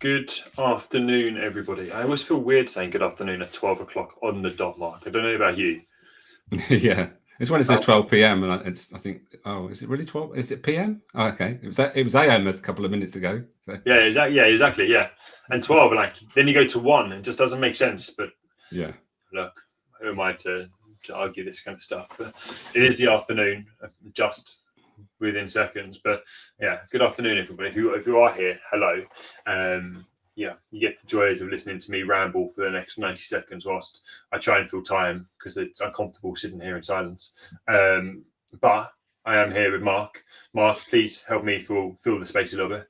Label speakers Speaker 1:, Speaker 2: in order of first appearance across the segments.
Speaker 1: Good afternoon, everybody. I always feel weird saying good afternoon at 12 o'clock on the dot mark. I don't know about you.
Speaker 2: Yeah, it's when it says 12 p.m. and I think, oh, is it really 12? Is it p.m.? Oh, okay, it was a.m. a couple of minutes ago. So.
Speaker 1: Yeah, exactly. Yeah, and 12, like then you go to 1. It just doesn't make sense. But
Speaker 2: yeah,
Speaker 1: look, who am I to argue this kind of stuff? But it is the afternoon, just within seconds. But yeah, good afternoon, everybody. If you are here, hello. Yeah, you get the joys of listening to me ramble for the next 90 seconds whilst I try and fill time because it's uncomfortable sitting here in silence. But I am here with Mark. Mark, please help me fill the space a little bit.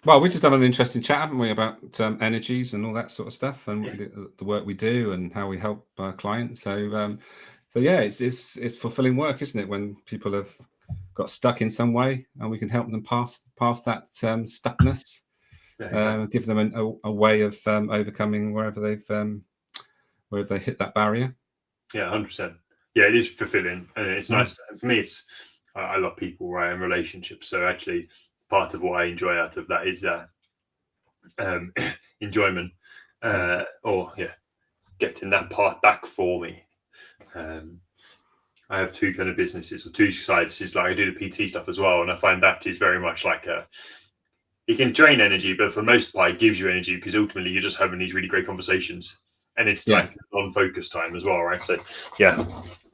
Speaker 2: Well, we just done an interesting chat, haven't we, about energies and all that sort of stuff, and the work we do and how we help our clients. So yeah, it's fulfilling work, isn't it? When people have got stuck in some way, and we can help them pass that stuckness. Yeah, exactly. Give them a way of overcoming wherever they hit that barrier.
Speaker 1: Yeah, 100%. Yeah, it is fulfilling, and it's nice for me. I love people, right, and relationships. So actually, part of what I enjoy out of that is enjoyment, getting that part back for me. I have two kind of businesses or two sides. It's like I do the PT stuff as well, and I find that is very much like it can drain energy, but for the most part, it gives you energy because ultimately you're just having these really great conversations, and it's like non-focus time as well, right? So yeah.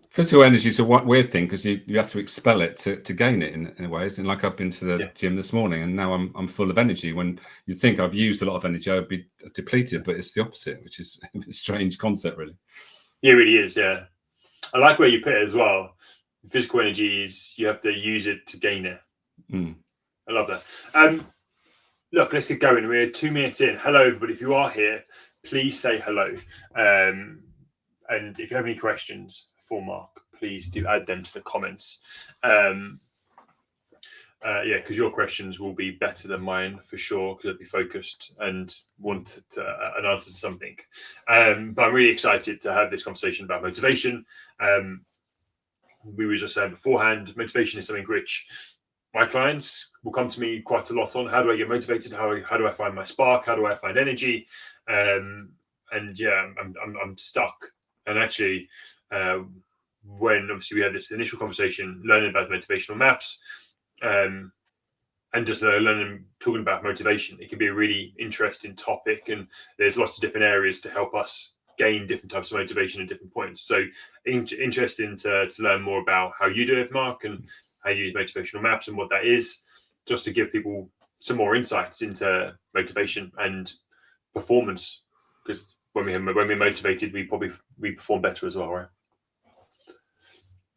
Speaker 2: Physical energy is a weird thing because you have to expel it to gain it in a way. And like I've been to the gym this morning and now I'm full of energy. When you think I've used a lot of energy, I'd be depleted, but it's the opposite, which is a strange concept, really.
Speaker 1: Yeah, it really is. Yeah, I like where you put it as well. Physical energy is you have to use it to gain it. I love that. Look, let's get going. We're 2 minutes in. Hello, everybody. If you are here, please say hello. And if you have any questions for Mark, please do add them to the comments. Because your questions will be better than mine for sure, because I'll be focused and want an answer to something. But I'm really excited to have this conversation about motivation. We were just saying beforehand, motivation is something which my clients will come to me quite a lot on. How do I get motivated? How do I find my spark? How do I find energy? And yeah, I'm stuck. And actually, when obviously we had this initial conversation, learning about motivational maps, and just talking about motivation, it can be a really interesting topic, and there's lots of different areas to help us gain different types of motivation at different points. So interesting to learn more about how you do it, Mark, and how you use motivational maps and what that is, just to give people some more insights into motivation and performance, because when we're motivated, we perform better as well, right?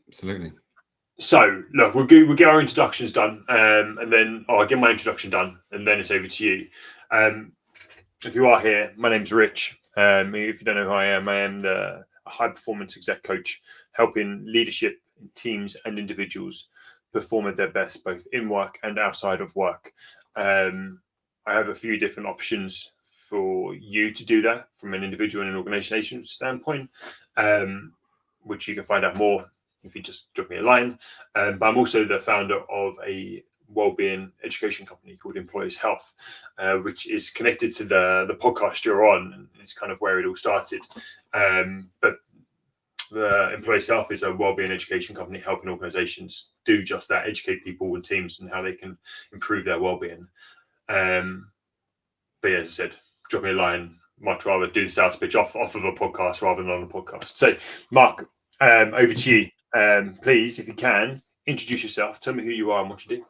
Speaker 2: Absolutely.
Speaker 1: So look, we'll get our introductions done, and then I'll get my introduction done, and then it's over to you. If you are here, my name's Rich. If you don't know who I am a high performance exec coach, helping leadership teams and individuals perform at their best, both in work and outside of work. I have a few different options for you to do that from an individual and an organization standpoint, which you can find out more if you just drop me a line. But I'm also the founder of a wellbeing education company called Employees Health, which is connected to the podcast you're on, and it's kind of where it all started. But the Employees Health is a wellbeing education company helping organizations do just that, educate people and teams and how they can improve their wellbeing. But yeah, as I said, drop me a line. Much rather do the sales pitch off of a podcast rather than on a podcast. So Mark, over to you. Please, if you can, introduce yourself. Tell me who you are and what you do.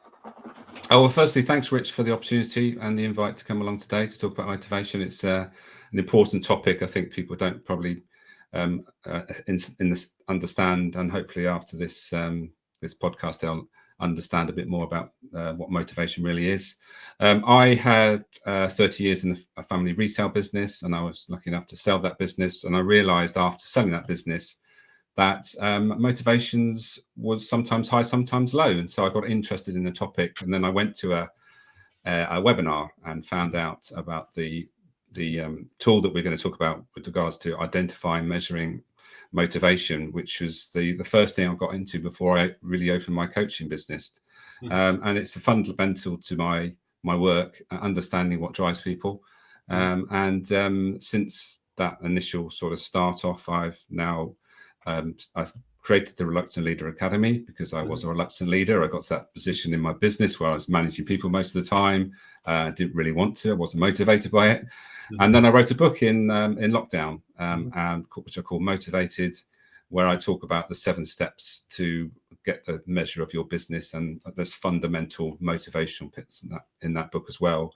Speaker 2: Oh, well, firstly, thanks, Rich, for the opportunity and the invite to come along today to talk about motivation. It's an important topic. I think people don't probably understand, and hopefully after this podcast, they'll understand a bit more about what motivation really is. I had 30 years in a family retail business, and I was lucky enough to sell that business. And I realized after selling that business that motivations was sometimes high, sometimes low. And so I got interested in the topic. And then I went to a webinar and found out about the tool that we're going to talk about with regards to identifying, measuring motivation, which was the first thing I got into before I really opened my coaching business. And it's fundamental to my work, understanding what drives people. Since that initial sort of start off, I've now I created the Reluctant Leader Academy because I was a reluctant leader. I got to that position in my business where I was managing people most of the time. Didn't really want to. I wasn't motivated by it. And then I wrote a book in lockdown, which I call Motivated, where I talk about the 7 steps to get the measure of your business, and there's fundamental motivational bits in that book as well.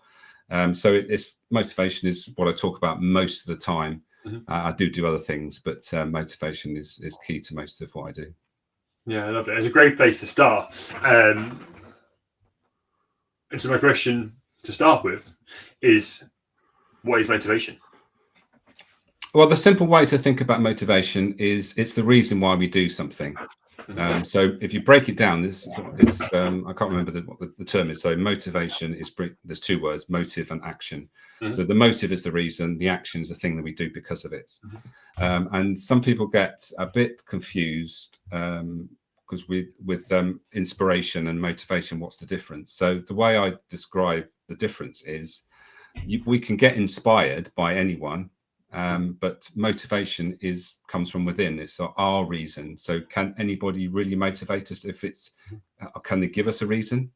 Speaker 2: So it's motivation is what I talk about most of the time. I do other things, but motivation is key to most of what I do.
Speaker 1: Yeah, I love it. It's a great place to start. And so my question to start with is, what is motivation?
Speaker 2: Well, the simple way to think about motivation is it's the reason why we do something. So if you break it down, it's I can't remember what the term is. So motivation is, there's 2 words, motive and action. So the motive is the reason, the action is the thing that we do because of it. And some people get a bit confused because with inspiration and motivation, what's the difference? So the way I describe the difference is we can get inspired by anyone. But motivation comes from within. It's our reason. So can anybody really motivate us? Can they give us a reason?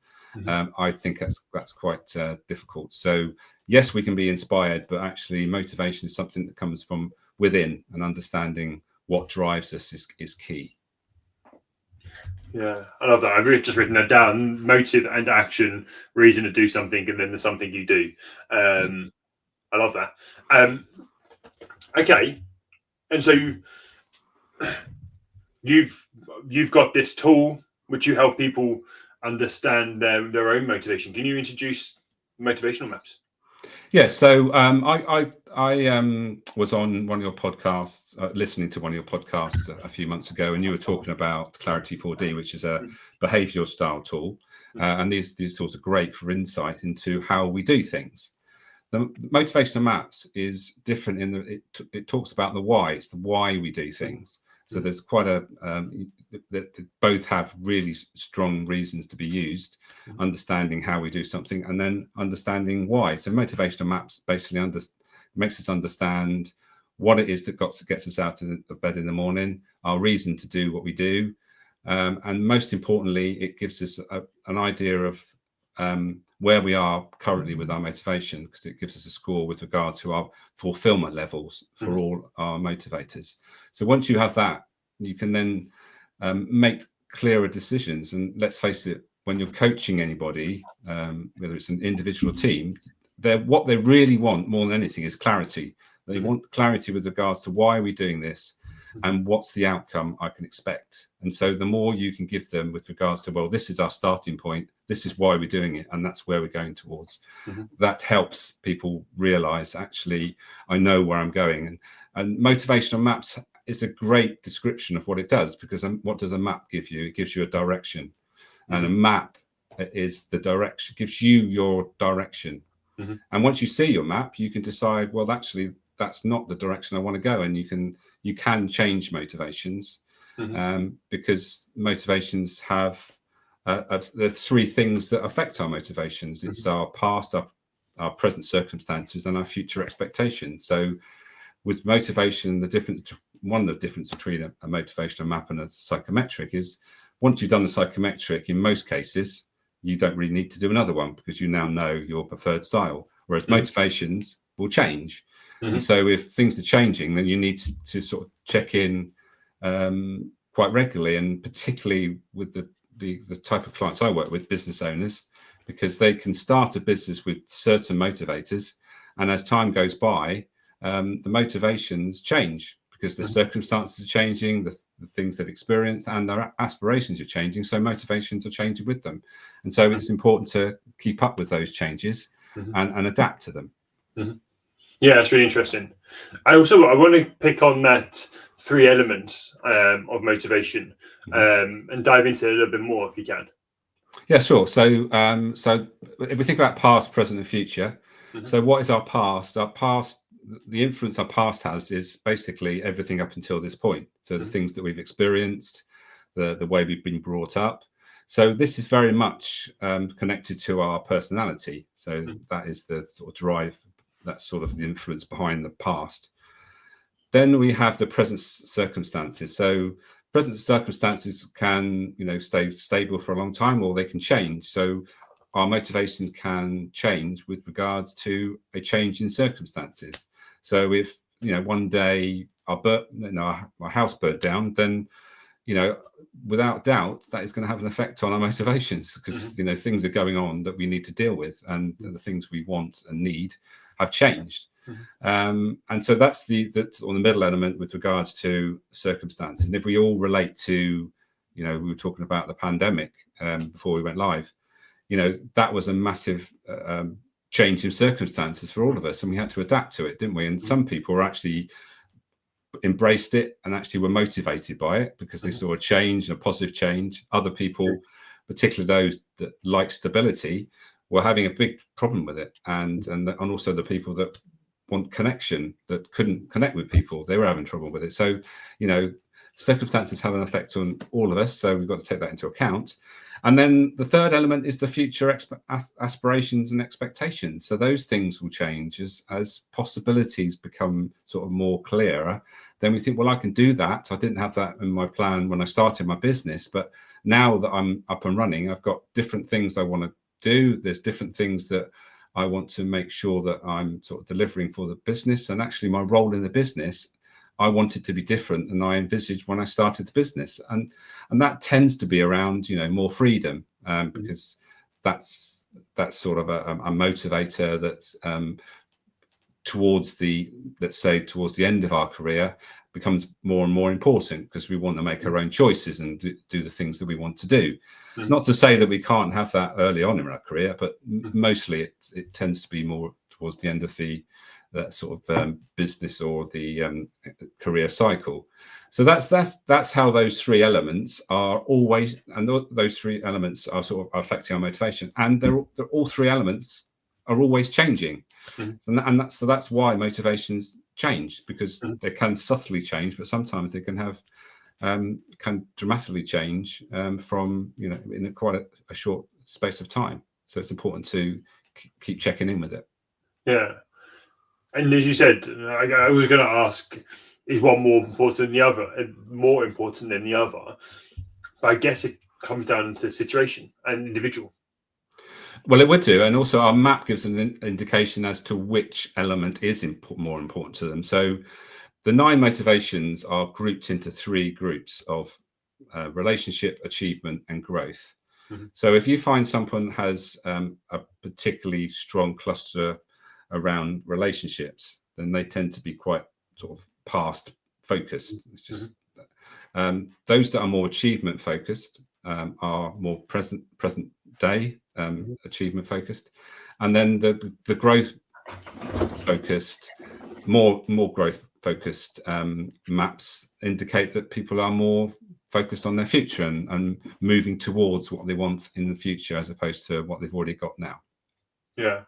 Speaker 2: I think that's quite difficult. So yes, we can be inspired, but actually motivation is something that comes from within, and understanding what drives us is key.
Speaker 1: Yeah, I love that. I've just written that down: motive and action, reason to do something, and then there's something you do. I love that. Okay, and so you've got this tool which you help people understand their own motivation. Can you introduce motivational maps?
Speaker 2: Yeah, so I was on one of your podcasts, listening to one of your podcasts a few months ago, and you were talking about Clarity 4D, which is a behavioural style tool, and these tools are great for insight into how we do things. The motivational maps is different in that it talks about the why. It's the why we do things. So there's quite that both have really strong reasons to be used, understanding how we do something and then understanding why. So motivational maps basically makes us understand what it is that gets us out of bed in the morning, our reason to do what we do, and most importantly, it gives us an idea of where we are currently with our motivation, because it gives us a score with regard to our fulfillment levels for all our motivators. So once you have that, you can then make clearer decisions. And let's face it, when you're coaching anybody, whether it's an individual team, what they really want more than anything is clarity. They want clarity with regards to why are we doing this and what's the outcome I can expect. And so the more you can give them with regards to, well, this is our starting point, this is why we're doing it, and that's where we're going towards. That helps people realize, actually, I know where I'm going. And motivational maps is a great description of what it does, because what does a map give you? It gives you a direction. And a map is the direction, gives you your direction. And once you see your map, you can decide, well, actually, that's not the direction I want to go. And you can change motivations, because motivations have the 3 things that affect our motivations. It's our past, our present circumstances, and our future expectations. So with motivation, one of the difference between a motivational map and a psychometric is, once you've done the psychometric, in most cases, you don't really need to do another one, because you now know your preferred style, whereas motivations will change. And so if things are changing, then you need to sort of check in quite regularly, and particularly with the type of clients I work with, business owners, because they can start a business with certain motivators, and as time goes by, the motivations change because the circumstances are changing, the things they've experienced, and their aspirations are changing, so motivations are changing with them. And so it's important to keep up with those changes and adapt to them.
Speaker 1: Yeah, that's really interesting. I want to pick on that 3 elements of motivation and dive into it a little bit more, if you can.
Speaker 2: Yeah, sure. So if we think about past, present, and future, so what is our past? Our past, the influence our past has is basically everything up until this point. So the things that we've experienced, the way we've been brought up. So this is very much connected to our personality. So that is the sort of drive that's sort of the influence behind the past. Then we have the present circumstances. So present circumstances can, stay stable for a long time, or they can change. So our motivation can change with regards to a change in circumstances. So if, one day our house burnt down, then, without doubt, that is going to have an effect on our motivations, because, things are going on that we need to deal with, and the things we want and need have changed. And so that's the middle element with regards to circumstances. And if we all relate to, we were talking about the pandemic before we went live, that was a massive change in circumstances for all of us, and we had to adapt to it, didn't we? And some people were actually embraced it and actually were motivated by it because they saw a change, a positive change. Other people, particularly those that like stability, were having a big problem with it, and also the people that want connection, that couldn't connect with people, they were having trouble with it. So circumstances have an effect on all of us, so we've got to take that into account. And then the third element is the future aspirations and expectations. So those things will change as possibilities become sort of more clearer. Then we think, well, I can do that. I didn't have that in my plan when I started my business, but now that I'm up and running, I've got different things I want to do. There's different things that I want to make sure that I'm sort of delivering for the business. And actually my role in the business, I want it to be different than I envisaged when I started the business. And that tends to be around, more freedom, because that's sort of a motivator that towards the end of our career becomes more and more important, because we want to make our own choices and do the things that we want to do. Not to say that we can't have that early on in our career, but mostly it tends to be more towards the end of that sort of business or the career cycle. So that's how those three elements are always, and those three elements are sort of affecting our motivation, and they're all three elements are always changing. So that's why motivations change, because they can subtly change, but sometimes they can have can dramatically change from in quite a short space of time. So it's important to keep checking in with it.
Speaker 1: Yeah. And as you said, I was going to ask, is one more important than the other? But I guess it comes down to situation and individual.
Speaker 2: Well, it would do. And also our map gives an indication as to which element is more important to them. So the 9 motivations are grouped into 3 groups of relationship, achievement, and growth. So if you find someone has a particularly strong cluster around relationships, then they tend to be quite sort of past focused. It's just those that are more achievement focused are more present day achievement focused, and then the growth focused, more growth focused maps indicate that people are more focused on their future and moving towards what they want in the future, as opposed to what they've already got now.
Speaker 1: Yeah.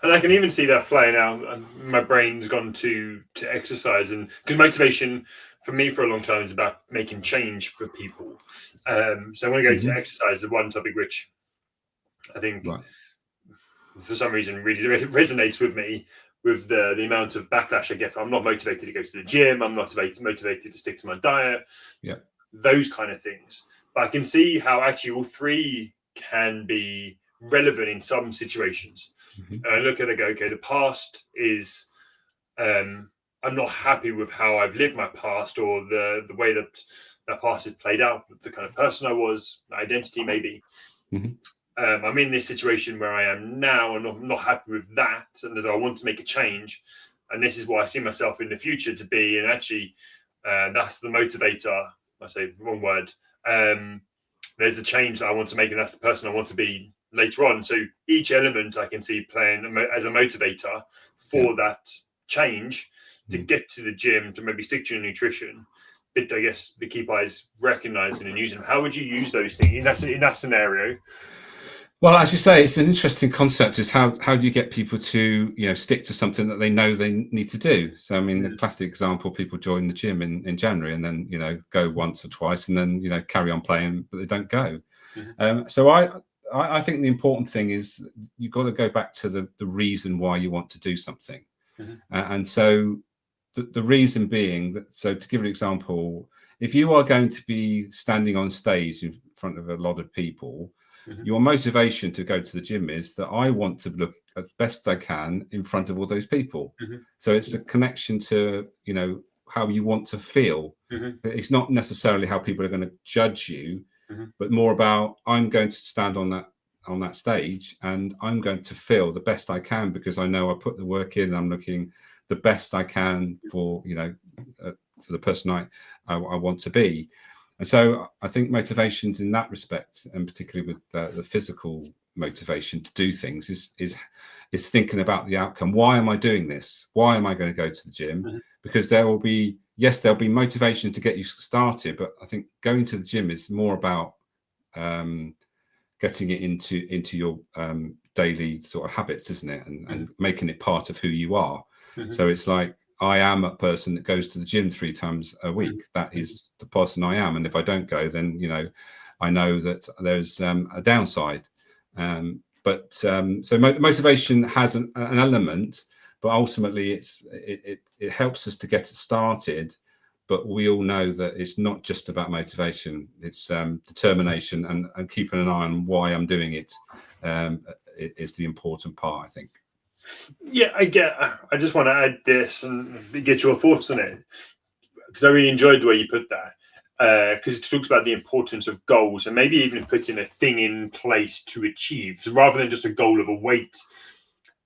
Speaker 1: And I can even see that playing out. My brain's gone to exercise, and because motivation for me for a long time is about making change for people. So I want to go to exercise, the one topic which I think for some reason really resonates with me, with the amount of backlash I get. I'm not motivated to go to the gym. I'm not motivated to stick to my diet.
Speaker 2: Yeah,
Speaker 1: those kind of things. But I can see how actually all 3 can be relevant in some situations. And I look at it and go, okay, the past is, I'm not happy with how I've lived my past, or the way that past has played out, the kind of person I was, identity maybe. I'm in this situation where I am now, and I'm not happy with that, and that I want to make a change. And this is what I see myself in the future to be. And actually, that's the motivator. I say wrong word. There's a change that I want to make, and that's the person I want to be later on. So each element I can see playing as a motivator for that change, to get to the gym, to maybe stick to your nutrition. But I guess the key part is recognizing and using them. How would you use those things in that scenario?
Speaker 2: Well, as you say, it's an interesting concept. Is how do you get people to stick to something that they know they need to do? So I mean, the classic example: people join the gym in January and then go once or twice and then carry on playing, but they don't go. So I think the important thing is you've got to go back to the reason why you want to do something. And so the reason being that, so to give an example, if you are going to be standing on stage in front of a lot of people, your motivation to go to the gym is that I want to look as best I can in front of all those people. So it's the connection to, you know, how you want to feel. It's not necessarily how people are going to judge you, but more about, I'm going to stand on that stage and I'm going to feel the best I can because I know I put the work in and I'm looking the best I can for, you know, for the person I want to be. And so I think motivations in that respect, and particularly with the physical motivation to do things, is thinking about the outcome. Why am I doing this? Why am I going to go to the gym? Because there'll be motivation to get you started, but I think going to the gym is more about getting it into your daily sort of habits, isn't it? And making it part of who you are. So it's like, I am a person that goes to the gym 3 times a week. That is the person I am. And if I don't go, then, you know, I know that there's a downside. So motivation has an element, but ultimately it helps us to get it started. But we all know that it's not just about motivation. It's determination and keeping an eye on why I'm doing it is the important part, I think.
Speaker 1: Yeah, I just want to add this and get your thoughts on it, because I really enjoyed the way you put that, because it talks about the importance of goals and maybe even putting a thing in place to achieve, so rather than just a goal of a weight,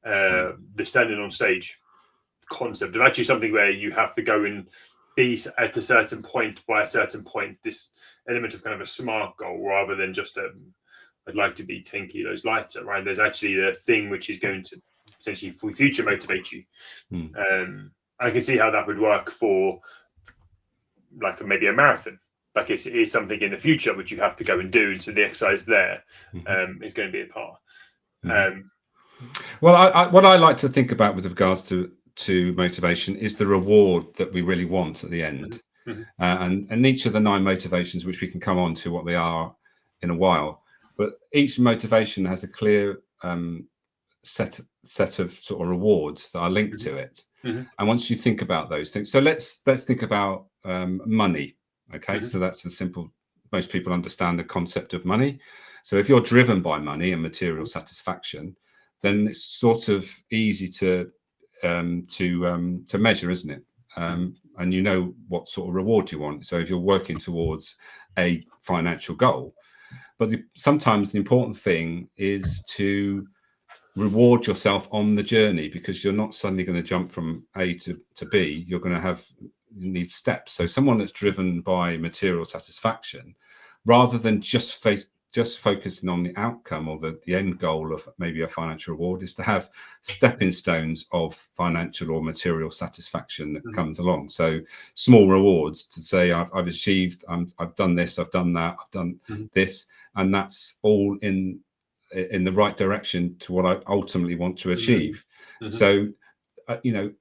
Speaker 1: the standing on stage concept of actually something where you have to go and be at a certain point by a certain point, this element of kind of a SMART goal rather than just I'd like to be 10 kilos lighter, right? There's actually a thing which is going to potentially for future motivate you. I can see how that would work for like maybe a marathon. Like it is something in the future which you have to go and do, and so the exercise there is going to be a part.
Speaker 2: Well, what I like to think about with regards to motivation is the reward that we really want at the end. And each of the 9 motivations, which we can come on to what they are in a while, but each motivation has a clear set of sort of rewards that are linked to it. And once you think about those things, so let's think about money. Okay, so that's the simple. Most people understand the concept of money. So if you're driven by money and material satisfaction, then it's sort of easy to measure, isn't it? And you know what sort of reward you want. So if you're working towards a financial goal, but sometimes the important thing is to reward yourself on the journey, because you're not suddenly going to jump from A to B. You're going to need steps. So someone that's driven by material satisfaction, rather than just focusing on the outcome or the end goal of maybe a financial reward, is to have stepping stones of financial or material satisfaction that comes along. So small rewards to say, I've achieved, I've done this, I've done that, I've done this, and that's all in the right direction to what I ultimately want to achieve. So, you know,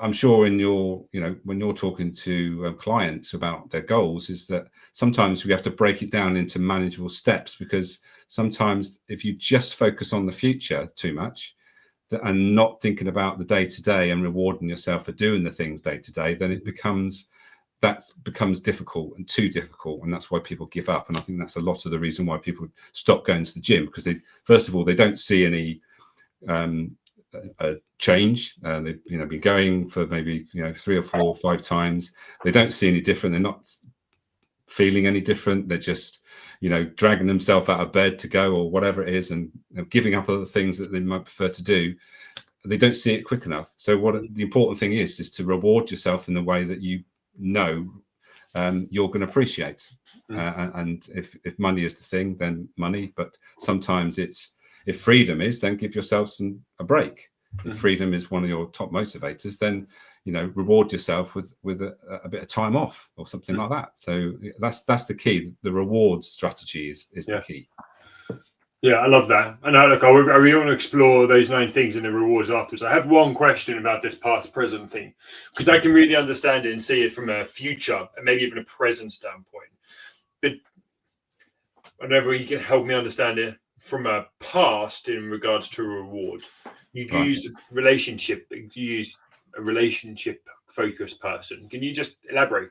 Speaker 2: I'm sure in your, you know, when you're talking to clients about their goals, is that sometimes we have to break it down into manageable steps, because sometimes if you just focus on the future too much and not thinking about the day to day and rewarding yourself for doing the things day to day, then that becomes difficult and too difficult, and that's why people give up. And I think that's a lot of the reason why people stop going to the gym, because first of all they don't see any change. They've been going for maybe 3 or 4 or 5 times. They don't see any different. They're not feeling any different. They're just dragging themselves out of bed to go or whatever it is, and giving up other things that they might prefer to do. They don't see it quick enough. So the important thing is to reward yourself in the way that you know you're going to appreciate. And if money is the thing, then money. But sometimes if freedom is, then give yourself a break. If freedom is one of your top motivators, then reward yourself with a bit of time off or something like that. So that's the key. The reward strategy is the key.
Speaker 1: Yeah, I love that. And I really want to explore those 9 things and the rewards afterwards. I have one question about this past present thing, because I can really understand it and see it from a future and maybe even a present standpoint. But whenever you can help me understand it from a past in regards to a reward, you use relationship, you use a relationship focused person. Can you just elaborate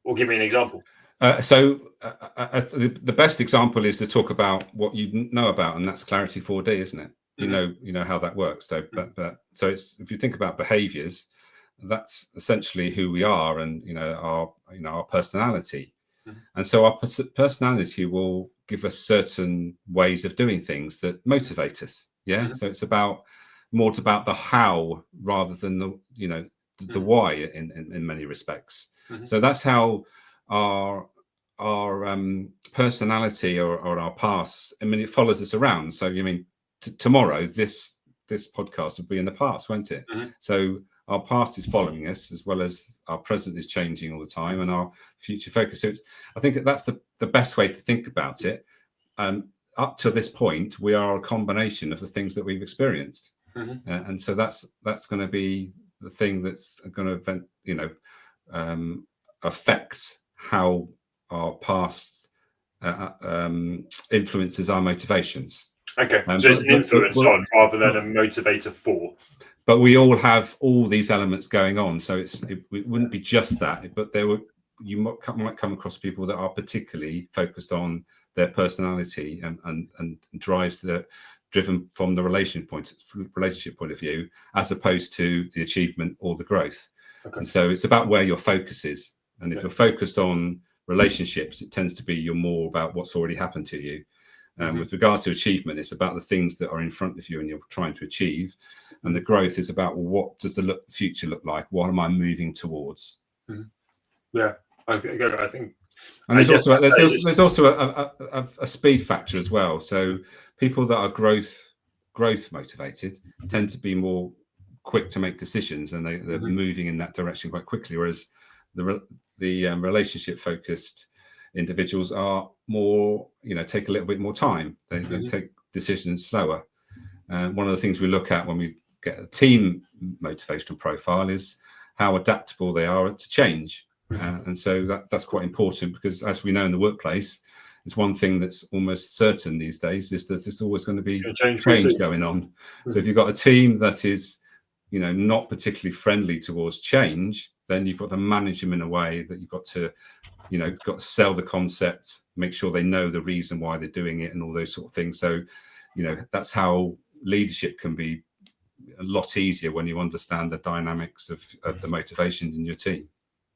Speaker 1: or give me an example?
Speaker 2: The best example is to talk about what you know about, and that's Clarity 4D, isn't it? You know how that works. So, so it's, if you think about behaviors, that's essentially who we are, and our personality. And so our personality will give us certain ways of doing things that motivate us. Yeah. So it's more about the how rather than the why in many respects. So that's how our personality or our past, I mean, it follows us around. So you mean tomorrow this podcast will be in the past, won't it? So our past is following us, as well as our present is changing all the time, and our future focus. So I think that's the best way to think about it. Up to this point, we are a combination of the things that we've experienced, and so that's going to be the thing that's going to affect how our past influences our motivations.
Speaker 1: Okay, so it's an influence on rather than a motivator for.
Speaker 2: But we all have all these elements going on, so it wouldn't be just that. But you might come across people that are particularly focused on their personality and driven from the relationship point of view, as opposed to the achievement or the growth. And so it's about where your focus is. And if you're focused on relationships, it tends to be you're more about what's already happened to you. With regards to achievement, it's about the things that are in front of you and you're trying to achieve. And the growth is about, what does the future look like? What am I moving towards?
Speaker 1: Yeah, I think.
Speaker 2: And there's also a speed factor as well. So people that are growth motivated tend to be more quick to make decisions, and they're moving in that direction quite quickly. Whereas the relationship focused individuals are more, take a little bit more time. They take decisions slower. One of the things we look at when we get a team motivational profile is how adaptable they are to change. And so that's quite important, because as we know in the workplace, it's one thing that's almost certain these days, is that there's always going to be change going on. So if you've got a team that is, not particularly friendly towards change, then you've got to manage them in a way that you've got to sell the concept, make sure they know the reason why they're doing it, and all those sort of things. So, that's how leadership can be a lot easier when you understand the dynamics of the motivations in your team.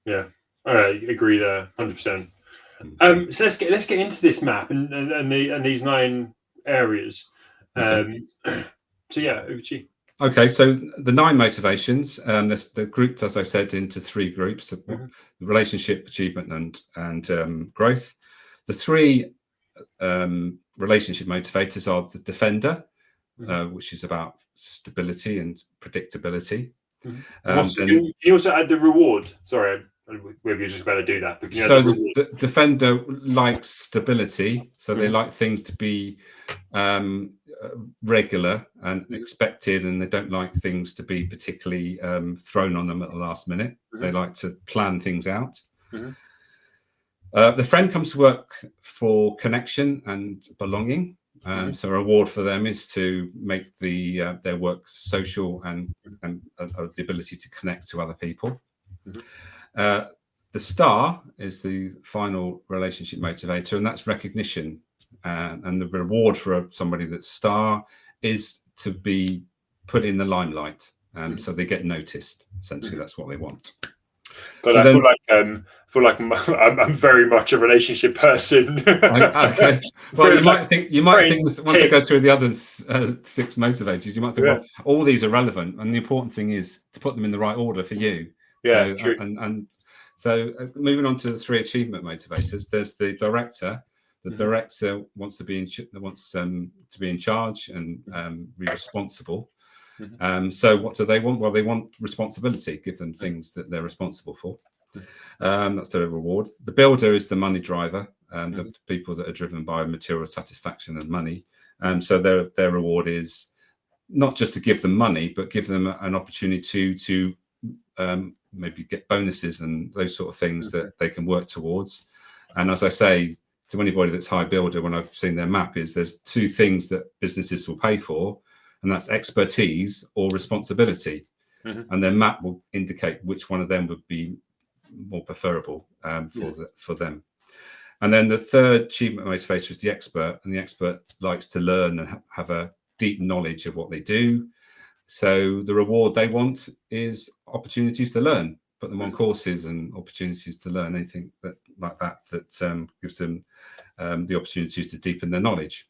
Speaker 1: Yeah, I agree there, 100%. So let's get into this map and these 9 areas. So yeah, over to you.
Speaker 2: Okay, so the 9 motivations, they're grouped, as I said, into 3 groups: relationship, achievement, and growth. The 3 relationship motivators are the defender, which is about stability and predictability.
Speaker 1: Can you also add the reward? Sorry, whether you're just about to do that. But
Speaker 2: so the defender likes stability, so they like things to be regular and expected, and they don't like things to be particularly thrown on them at the last minute. They like to plan things out. The friend comes to work for connection and belonging. So a reward for them is to make their work social and the ability to connect to other people. The star is the final relationship motivator, and that's recognition. And the reward for somebody that's star is to be put in the limelight, so they get noticed. Essentially, that's what they want.
Speaker 1: But so I feel like I'm very much a relationship person.
Speaker 2: Okay. Well, you might think once I go through the other 6 motivators, you might think, well, all these are relevant, and the important thing is to put them in the right order for you.
Speaker 1: Yeah,
Speaker 2: so,
Speaker 1: true.
Speaker 2: So moving on to the 3 achievement motivators, there's the director. The director wants to be in charge and be responsible. So what do they want? Well, they want responsibility. Give them things that they're responsible for. That's their reward. The builder is the money driver, the people that are driven by material satisfaction and money. So their reward is not just to give them money, but give them an opportunity to maybe get bonuses and those sort of things that they can work towards. And as I say to anybody that's high builder, when I've seen their map, is there's 2 things that businesses will pay for, and that's expertise or responsibility. and their map will indicate which one of them would be more preferable for them. And then the third achievement motivator is the expert, and the expert likes to learn and have a deep knowledge of what they do. So the reward they want is opportunities to learn, put them on courses and opportunities to learn, anything like that gives them the opportunities to deepen their knowledge.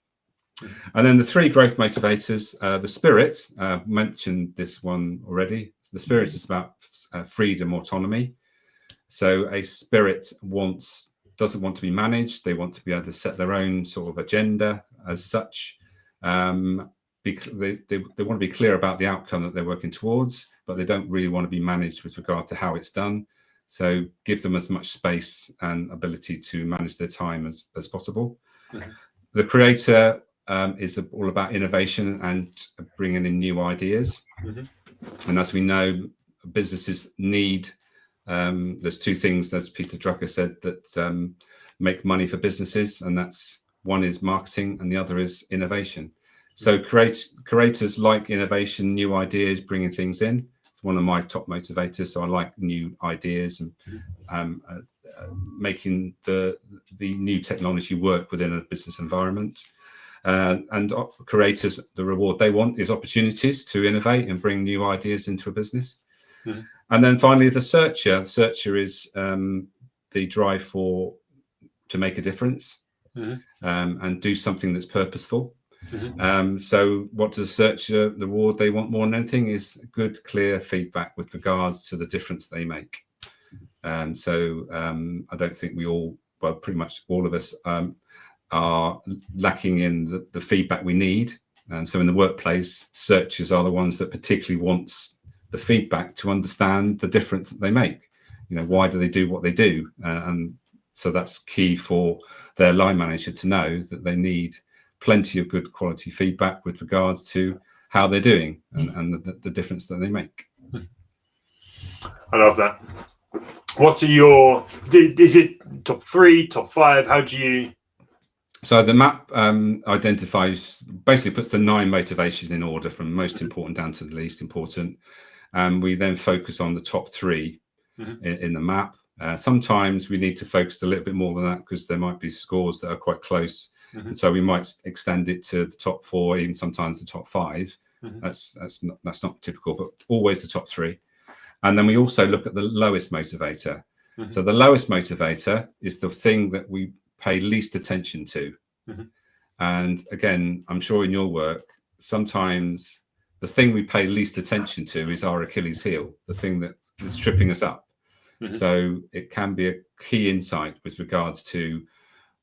Speaker 2: And then the three growth motivators, the spirit, mentioned this one already. The spirit is about freedom, autonomy. So a spirit doesn't want to be managed. They want to be able to set their own sort of agenda as such. They want to be clear about the outcome that they're working towards, but they don't really want to be managed with regard to how it's done. So give them as much space and ability to manage their time as possible. The creator is all about innovation and bringing in new ideas. And as we know, businesses need, there's two things, as Peter Drucker said, that make money for businesses, and that's one is marketing and the other is innovation. So creators like innovation, new ideas, bringing things in. It's one of my top motivators. So I like new ideas and making the new technology work within a business environment. And creators, the reward they want is opportunities to innovate and bring new ideas into a business. And then finally, the searcher. The searcher is the drive to make a difference and do something that's purposeful. So what does the searcher, the reward they want more than anything is good, clear feedback with regards to the difference they make. So I don't think pretty much all of us are lacking in the feedback we need. So in the workplace, searchers are the ones that particularly want the feedback to understand the difference that they make. Why do they do what they do? And so that's key for their line manager to know that they need plenty of good quality feedback with regards to how they're doing and the difference that they make.
Speaker 1: I love that. What are is it top 3, top 5? How do you?
Speaker 2: So the map basically puts the 9 motivations in order from most important down to the least important. And we then focus on the top 3 in the map. Sometimes we need to focus a little bit more than that because there might be scores that are quite close. And so we might extend it to the top 4, even sometimes the top 5. That's not typical, but always the top 3. And then we also look at the lowest motivator. So the lowest motivator is the thing that we pay least attention to. And again, I'm sure in your work, sometimes the thing we pay least attention to is our Achilles heel, the thing that's tripping us up. So it can be a key insight with regards to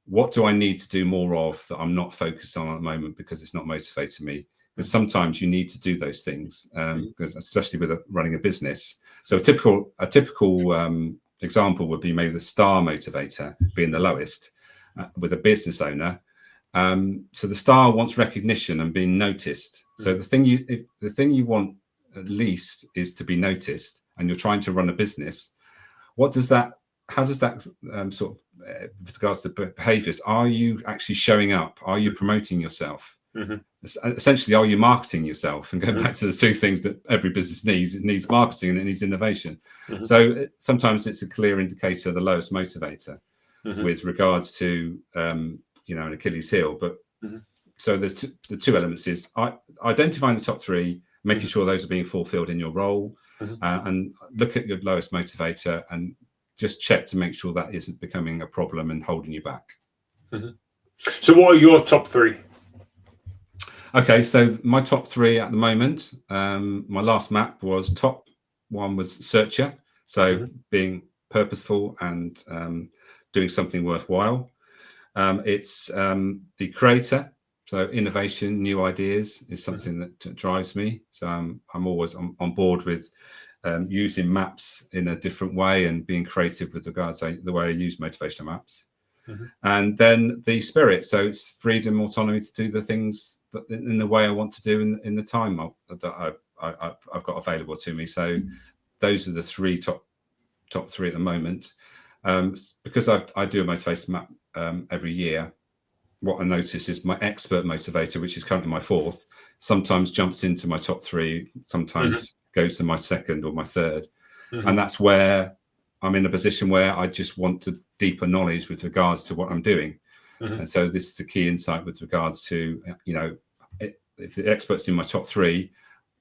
Speaker 2: what do I need to do more of that I'm not focused on at the moment because it's not motivating me. Because sometimes you need to do those things, because especially with running a business. So a typical example would be maybe the star motivator being the lowest with a business owner. So the star wants recognition and being noticed. So the thing you want at least is to be noticed, and you're trying to run a business. How does that sort of, with regards to behaviors, are you actually showing up? Are you promoting yourself? Essentially, are you marketing yourself? And going back to the two things that every business needs, it needs marketing and it needs innovation. So sometimes it's a clear indicator of the lowest motivator with regards to, an Achilles heel. But so there's the two elements is identifying the top 3, making sure those are being fulfilled in your role, and look at your lowest motivator and just check to make sure that isn't becoming a problem and holding you back.
Speaker 1: So what are your top 3?
Speaker 2: Okay, so my top 3 at the moment, my last map was top 1 was searcher. So being purposeful and doing something worthwhile. It's the creator. So innovation, new ideas is something that drives me. So I'm always on board with using maps in a different way and being creative with regards to the way I use motivational maps. And then the spirit. So it's freedom, autonomy to do the things in the way I want to do in the time that I've got available to me. So those are the top 3 at the moment. Because I do a motivation map every year. What I notice is my expert motivator, which is currently my 4th, sometimes jumps into my top 3, sometimes goes to my second or my third.
Speaker 1: Mm-hmm.
Speaker 2: And that's where I'm in a position where I just want to deeper knowledge with regards to what I'm doing.
Speaker 1: Mm-hmm.
Speaker 2: And so this is the key insight with regards to, if the experts in my top 3,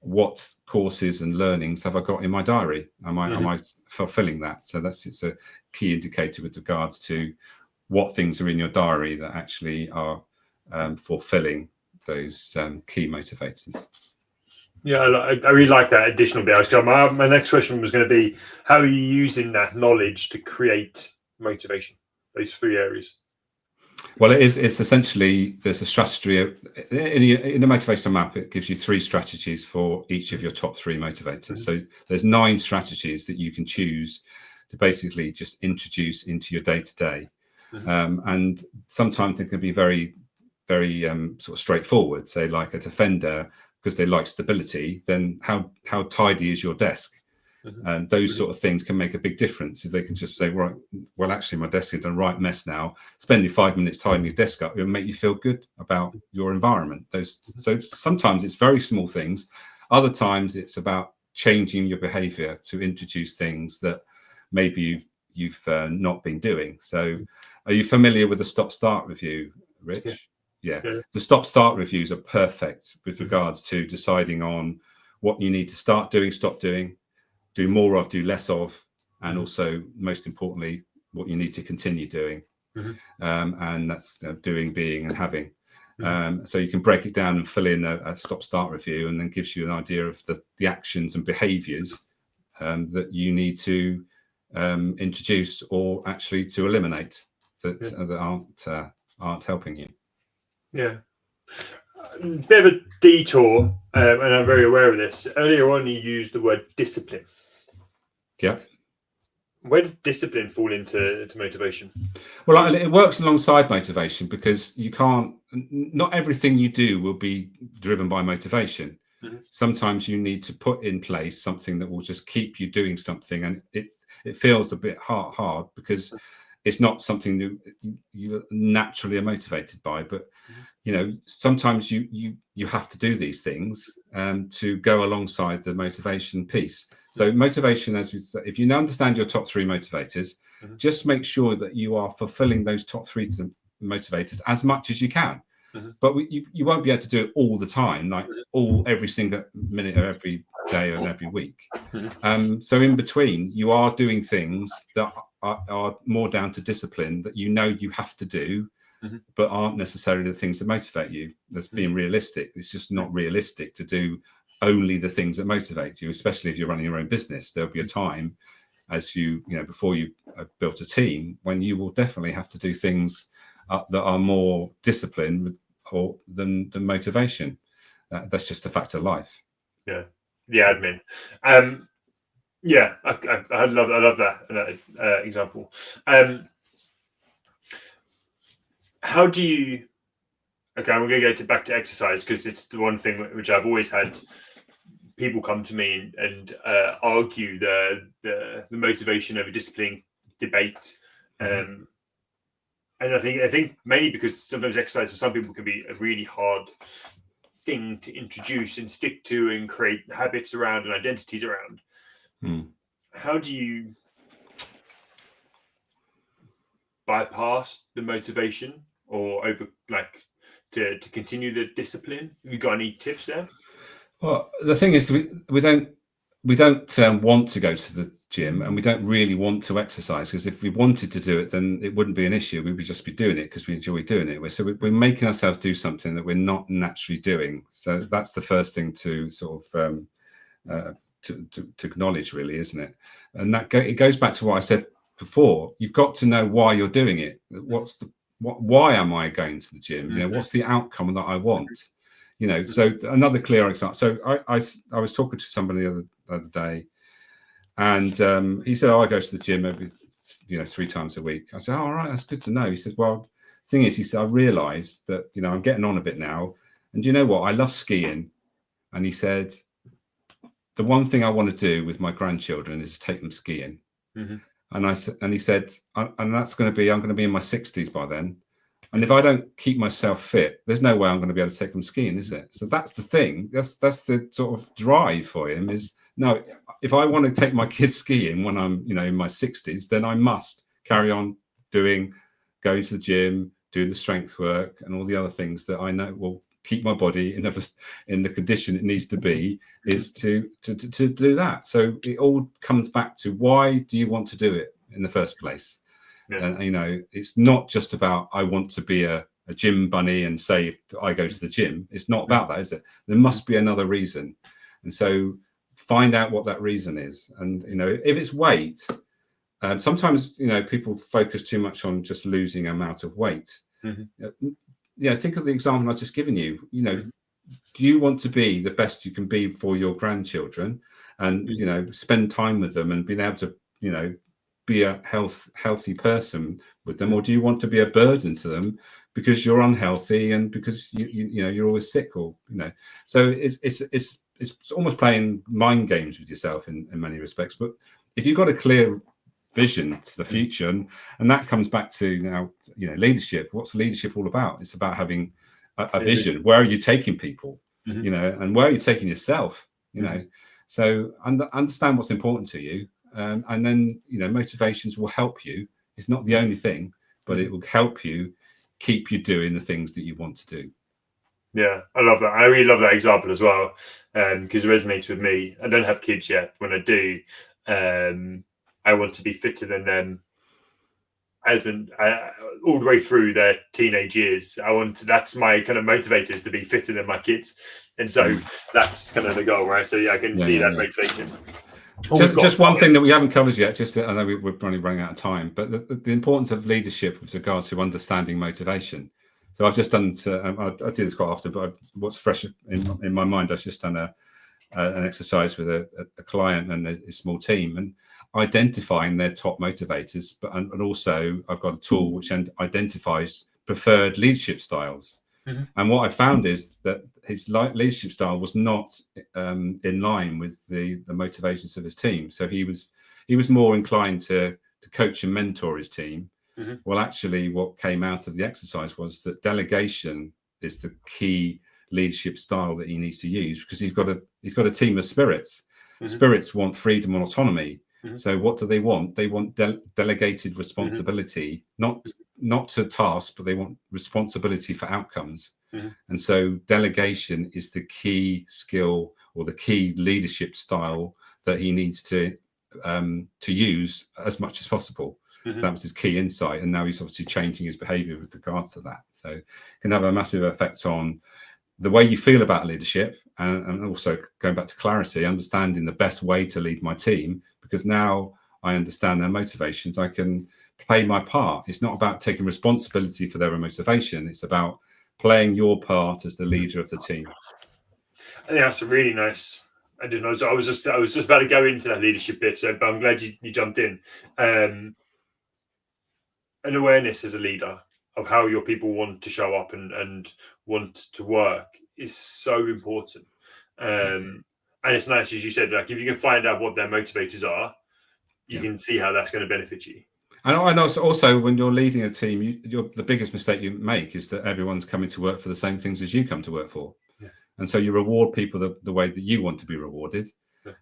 Speaker 2: what courses and learnings have I got in my diary? Am I fulfilling that? So that's just a key indicator with regards to what things are in your diary that actually are fulfilling those key motivators.
Speaker 1: Yeah, I really like that additional bit. My next question was going to be, how are you using that knowledge to create motivation? Those 3 areas.
Speaker 2: Well, it's essentially, there's a strategy in the motivational map. It gives you 3 strategies for each of your top 3 motivators. So there's 9 strategies that you can choose to basically just introduce into your day-to-day. And sometimes they can be very, very sort of straightforward. Say, like a defender, because they like stability, then how tidy is your desk? And those sort of things can make a big difference. If they can just say, right, well, actually, my desk is a right mess now. Spending 5 minutes tidying your desk up will make you feel good about your environment. So sometimes it's very small things. Other times it's about changing your behavior to introduce things that maybe you've not been doing. So are you familiar with the stop-start review, Rich? Yeah. The stop-start reviews are perfect with regards to deciding on what you need to start doing, stop doing, do more of, do less of, and also, most importantly, what you need to continue doing. And that's doing, being, and having. So you can break it down and fill in a stop-start review, and then gives you an idea of the actions and behaviours that you need to introduce or actually to eliminate that aren't helping you.
Speaker 1: Yeah. A bit of a detour, and I'm very aware of this. Earlier on, you used the word discipline.
Speaker 2: Yeah.
Speaker 1: Where does discipline fall into motivation?
Speaker 2: Well, it works alongside motivation, because not everything you do will be driven by motivation. Sometimes you need to put in place something that will just keep you doing something, and it feels a bit hard because it's not something that you naturally are motivated by. But sometimes you have to do these things to go alongside the motivation piece. So motivation, as we said, if you understand your top 3 motivators, just make sure that you are fulfilling those top 3 motivators as much as you can. But you won't be able to do it all the time, like every single minute of every day and every week. So in between, you are doing things that are more down to discipline that you have to do, but aren't necessarily the things that motivate you. That's being realistic. It's just not realistic to do only the things that motivate you, especially if you're running your own business. There'll be a time, as before you built a team, when you will definitely have to do things that are more discipline than motivation. That's just a fact of life.
Speaker 1: Yeah, the admin. I love that example. How do you? Okay, I'm going to go back to exercise, because it's the one thing which I've always had people come to me and argue the motivation over discipline debate. And I think mainly because sometimes exercise for some people can be a really hard thing to introduce and stick to and create habits around and identities around. How do you bypass the motivation or to continue the discipline? Have you got any tips there?
Speaker 2: Well, the thing is, we don't want to go to the gym, and we don't really want to exercise, because if we wanted to do it, then it wouldn't be an issue. We would just be doing it because we enjoy doing it. So we're making ourselves do something that we're not naturally doing. So that's the first thing to sort of to acknowledge, really, isn't it? And it goes back to what I said before. You've got to know why you're doing it. Why am I going to the gym? What's the outcome that I want? So another clear example. So I was talking to somebody the other day, and he said, I go to the gym every 3 times a week. I said, all right, that's good to know. He said, well, the thing is, he said, I realized that I'm getting on a bit now, and do you know what, I love skiing. And he said, the one thing I want to do with my grandchildren is take them skiing. And he said, and that's going to be, I'm going to be in my 60s by then. And if I don't keep myself fit, there's no way I'm going to be able to take them skiing, is it? So that's the thing. That's the sort of drive for him, is no, if I want to take my kids skiing when I'm, in my 60s, then I must carry on going to the gym, doing the strength work and all the other things that I know will keep my body in the condition it needs to be, is to do that. So it all comes back to, why do you want to do it in the first place?
Speaker 1: Yeah.
Speaker 2: And it's not just about, I want to be a gym bunny and say I go to the gym. It's not about that, is it? There must be another reason. And so find out what that reason is. And if it's weight, sometimes people focus too much on just losing amount of weight. Think of the example I've just given you. Do you want to be the best you can be for your grandchildren, and spend time with them and being able to be a healthy person with them, or do you want to be a burden to them because you're unhealthy and because you're always sick, or so it's almost playing mind games with yourself in many respects. But if you've got a clear vision to the future, and that comes back to now leadership. What's leadership all about? It's about having a vision. Where are you taking people? And where are you taking yourself? So understand what's important to you. And then motivations will help you. It's not the only thing, but it will help you keep you doing the things that you want to do.
Speaker 1: Yeah, I love that. I really love that example as well, because it resonates with me. I don't have kids yet. When I do, I want to be fitter than them, all the way through their teenage years. That's my kind of motivator, is to be fitter than my kids, and so that's kind of the goal, right? So I can see that motivation.
Speaker 2: Just one thing that we haven't covered yet, I know we're probably running out of time, but the importance of leadership with regards to understanding motivation. So I've just done, I do this quite often, but what's fresh in my mind, I've just done an exercise with a client and a small team, and identifying their top motivators, and also I've got a tool which identifies preferred leadership styles. And what I found is that his leadership style was not in line with the motivations of his team. So he was more inclined to coach and mentor his team. Well, actually, what came out of the exercise was that delegation is the key leadership style that he needs to use, because he's got a team of spirits. Spirits want freedom and autonomy. So what do they want? They want delegated responsibility, not to tasks, but they want responsibility for outcomes. And so delegation is the key skill, or the key leadership style that he needs to use as much as possible. So that was his key insight, and now he's obviously changing his behavior with regards to that. So it can have a massive effect on the way you feel about leadership, and also going back to clarity, understanding the best way to lead my team, because now I understand their motivations. I can play my part. It's not about taking responsibility for their motivation. It's about playing your part as the leader of the team.
Speaker 1: I think that's a really nice. I didn't know. I was just about to go into that leadership bit, but I'm glad you jumped in. An awareness as a leader of how your people want to show up and want to work is so important. And it's nice, as you said, like if you can find out what their motivators are, you can see how that's going to benefit you.
Speaker 2: And I know also when you're leading a team, the biggest mistake you make is that everyone's coming to work for the same things as you come to work for. And so you reward people the way that you want to be rewarded.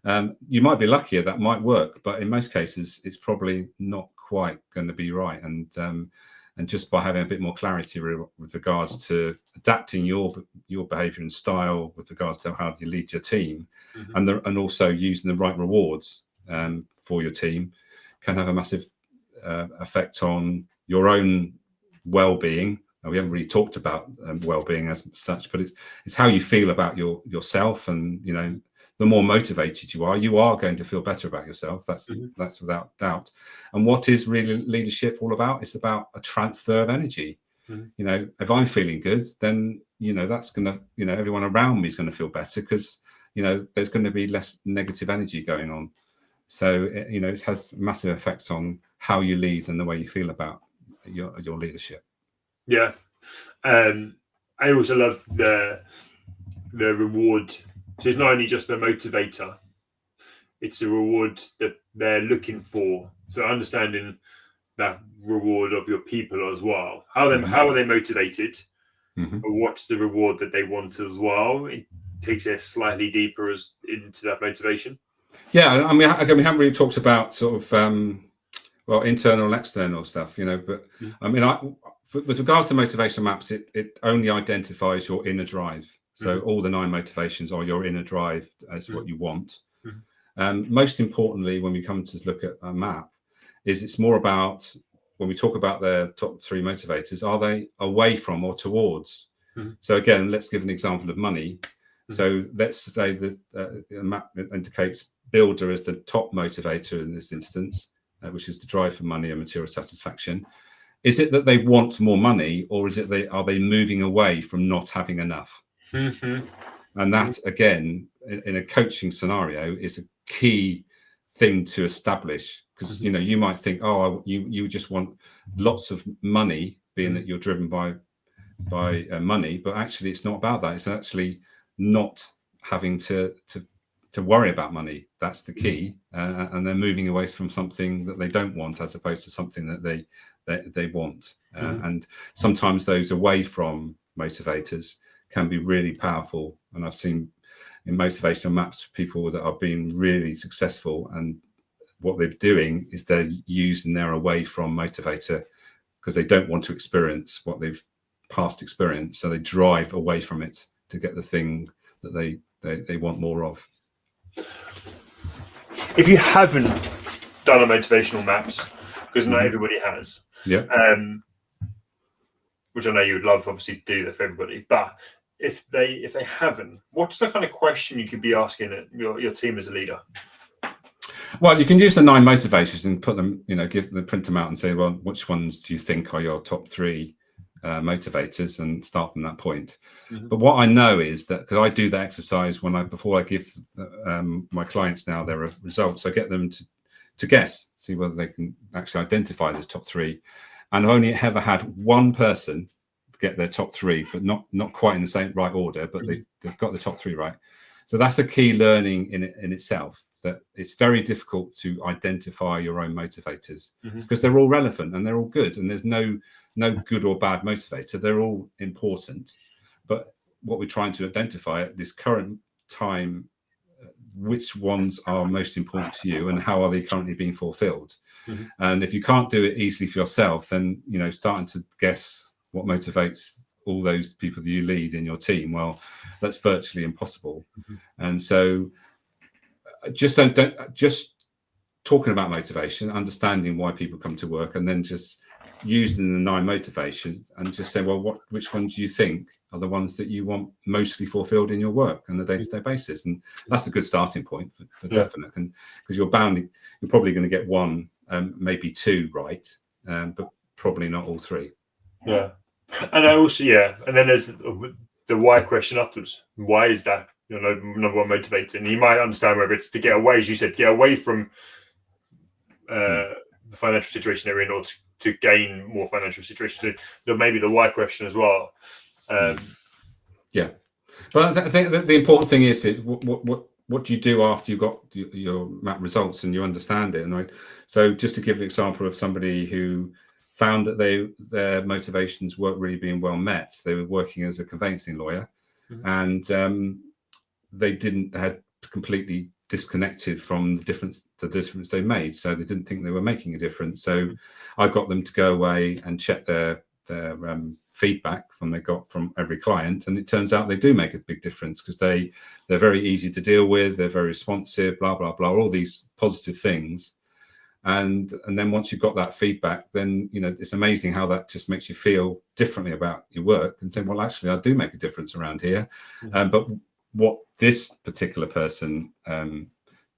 Speaker 2: You might be luckier, that might work, but in most cases, it's probably not quite going to be right. And just by having a bit more clarity with regards to adapting your behavior and style with regards to how you lead your team, and also using the right rewards for your team, can have a massive effect on your own well-being. We haven't really talked about well-being as such, but it's how you feel about yourself, and the more motivated you are going to feel better about yourself. That's without doubt. And what is really leadership all about? It's about a transfer of energy. If I'm feeling good, then that's gonna everyone around me is going to feel better, because there's going to be less negative energy going on. So it has massive effects on how you lead and the way you feel about your leadership.
Speaker 1: Yeah. I also love the reward. So it's not only just the motivator, it's the reward that they're looking for. So understanding that reward of your people as well. How are they motivated? But what's the reward that they want as well? It takes it slightly deeper into that motivation.
Speaker 2: Yeah, I mean, again, we haven't really talked about sort of well, internal and external stuff, but I mean, with regards to motivational maps, it only identifies your inner drive. So all the 9 motivations are your inner drive as what you want. Most importantly, when we come to look at a map, is it's more about, when we talk about the top 3 motivators, are they away from or towards? So again, let's give an example of money. So let's say that a map indicates builder as the top motivator in this instance, which is the drive for money and material satisfaction. Is it that they want more money, or is it are they moving away from not having enough? And that, again, in a coaching scenario, is a key thing to establish, because you might think, oh, you just want lots of money, being that you're driven by money, but actually it's not about that. It's actually not having to worry about money. That's the key, and they're moving away from something that they don't want, as opposed to something that they want. And sometimes those away from motivators can be really powerful. And I've seen in motivational maps people that are being really successful, and what they're doing is they're using their away from motivator because they don't want to experience what they've past experience, so they drive away from it to get the thing that they want more of.
Speaker 1: If you haven't done a motivational maps, because not everybody has, which I know you would love, obviously, to do that for everybody, but if they haven't, what's the kind of question you could be asking your team as a leader?
Speaker 2: Well, you can use the 9 motivations and put them, print them out and say, well, which ones do you think are your top 3 motivators, and start from that point. But what I know is that, because I do that exercise before I give my clients now their results, I get them to guess, see whether they can actually identify the top 3. And I've only ever had one person get their top 3, but not quite in the same right order, but they've got the top 3 right. So that's a key learning in itself, that it's very difficult to identify your own motivators, because they're all relevant and they're all good, and there's no good or bad motivator. They're all important. But what we're trying to identify at this current time, which ones are most important to you and how are they currently being fulfilled? And if you can't do it easily for yourself, then starting to guess what motivates all those people that you lead in your team, well, that's virtually impossible. And so just talking about motivation, understanding why people come to work, and then just using the 9 motivations and just say, well, which ones do you think are the ones that you want mostly fulfilled in your work on a day-to-day basis? And that's a good starting point for definite, and because you're probably going to get 1, maybe 2 right, but probably not all 3.
Speaker 1: Yeah. And I also, and then there's the why question afterwards. Why is that your number 1 motivator? And you might understand whether it's to get away, as you said, get away from the financial situation they're in, or to gain more financial situation. So there may be the why question as well.
Speaker 2: But I think the important thing is what do you do after you got your map results and you understand it? And so just to give an example of somebody who found that their motivations weren't really being well met. They were working as a conveyancing lawyer, and they had completely disconnected from the difference they made. So they didn't think they were making a difference. So I got them to go away and check their feedback they got from every client, and it turns out they do make a big difference, because they're very easy to deal with, they're very responsive, blah blah blah, all these positive things. And then once you've got that feedback, then it's amazing how that just makes you feel differently about your work, and say, well, actually I do make a difference around here. But what this particular person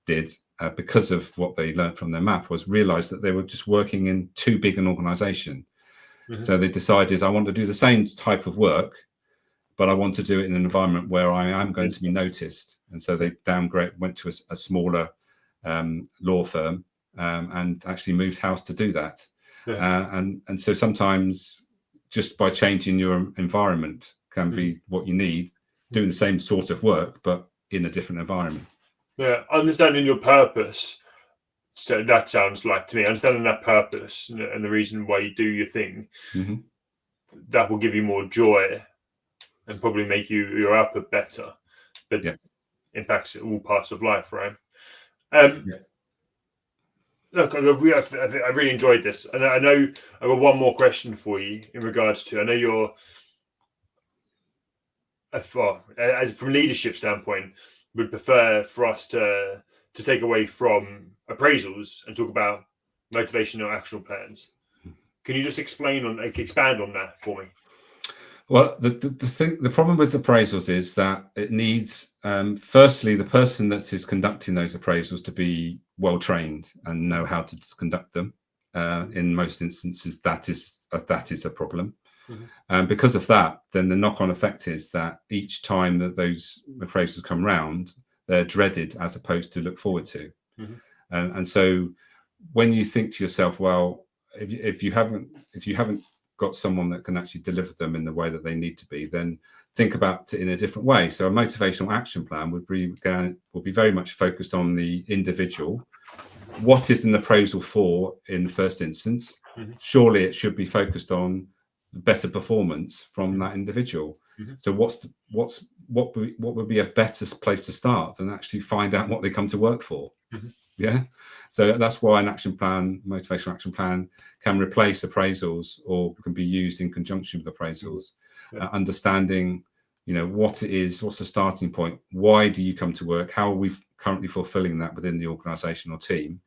Speaker 2: did, because of what they learned from their map, was realize that they were just working in too big an organization. So they decided, I want to do the same type of work, but I want to do it in an environment where I am going to be noticed. And so they went to a smaller law firm, and actually moved house to do that. And so sometimes just by changing your environment can be what you need, doing the same sort of work but in a different environment.
Speaker 1: Understanding your purpose. So that sounds like, to me, understanding that purpose and the reason why you do your thing, that will give you more joy and probably make your output better, but impacts all parts of life, right? Look, I really enjoyed this, and I know I've got one more question for you in regards to. I know you're, well, as from leadership standpoint, would prefer for us to take away from appraisals and talk about motivational actionable plans. Can you just expand on that for me?
Speaker 2: Well, the problem with appraisals is that it needs, firstly, the person that is conducting those appraisals to be well trained and know how to conduct them. In most instances, that is a problem. And because of that, then the knock-on effect is that each time that those appraisals come round, they're dreaded as opposed to look forward to. And so when you think to yourself, well, if you haven't got someone that can actually deliver them in the way that they need to be, then think about it in a different way. So a motivational action plan will be very much focused on the individual. What is an appraisal for in the first instance? Surely it should be focused on better performance from that individual. So what would be a better place to start than actually find out what they come to work for? Yeah. So that's why an action plan, motivational action plan, can replace appraisals or can be used in conjunction with appraisals. Understanding, what it is, what's the starting point, why do you come to work, how are we currently fulfilling that within the organisation or team,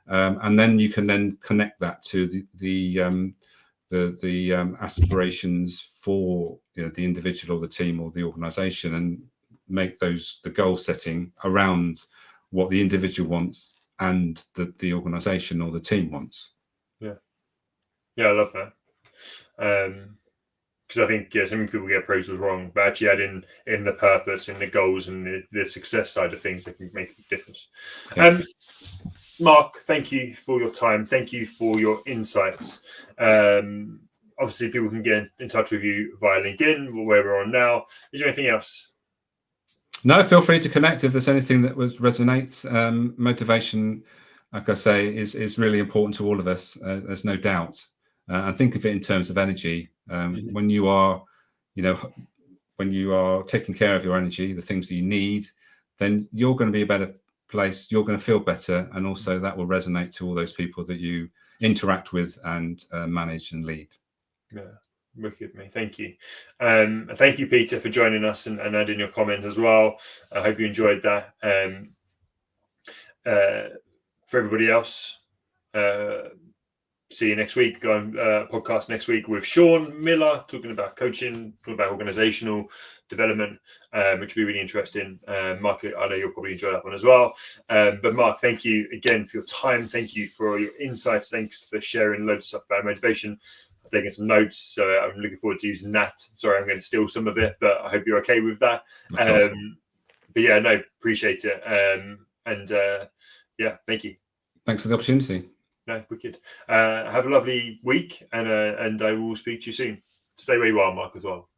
Speaker 2: and then you can then connect that to the aspirations for the individual or the team or the organisation, and make the goal setting around what the individual wants and the organisation or the team wants.
Speaker 1: Yeah, I love that. Because I think so many people get appraisals wrong, but actually add in the purpose, in the goals, and the success side of things that can make a difference. Mark, thank you for your time. Thank you for your insights. Obviously, people can get in touch with you via LinkedIn, where we're on now. Is there anything else?
Speaker 2: No, feel free to connect if there's anything that resonates. Motivation, like I say, is really important to all of us. There's no doubt. And think of it in terms of energy. When you are, when you are taking care of your energy, the things that you need, then you're going to be a better place. You're going to feel better, and also that will resonate to all those people that you interact with and manage and lead.
Speaker 1: Yeah. Wicked, mate. Thank you. Thank you, Peter, for joining us and adding your comment as well. I hope you enjoyed that. For everybody else, see you next week. Go on podcast next week with Sean Miller, talking about coaching, talking about organizational development, which will be really interesting. Mark, I know you'll probably enjoy that one as well. But Mark, thank you again for your time. Thank you for your insights. Thanks for sharing loads of stuff about motivation. Taking some notes, so I'm looking forward to using that. Sorry, I'm going to steal some of it, but I hope you're okay with that. But yeah, no, appreciate it. Yeah, thank you.
Speaker 2: Thanks for the opportunity.
Speaker 1: No, wicked. Have a lovely week, and I will speak to you soon. Stay where you are, Mark, as well.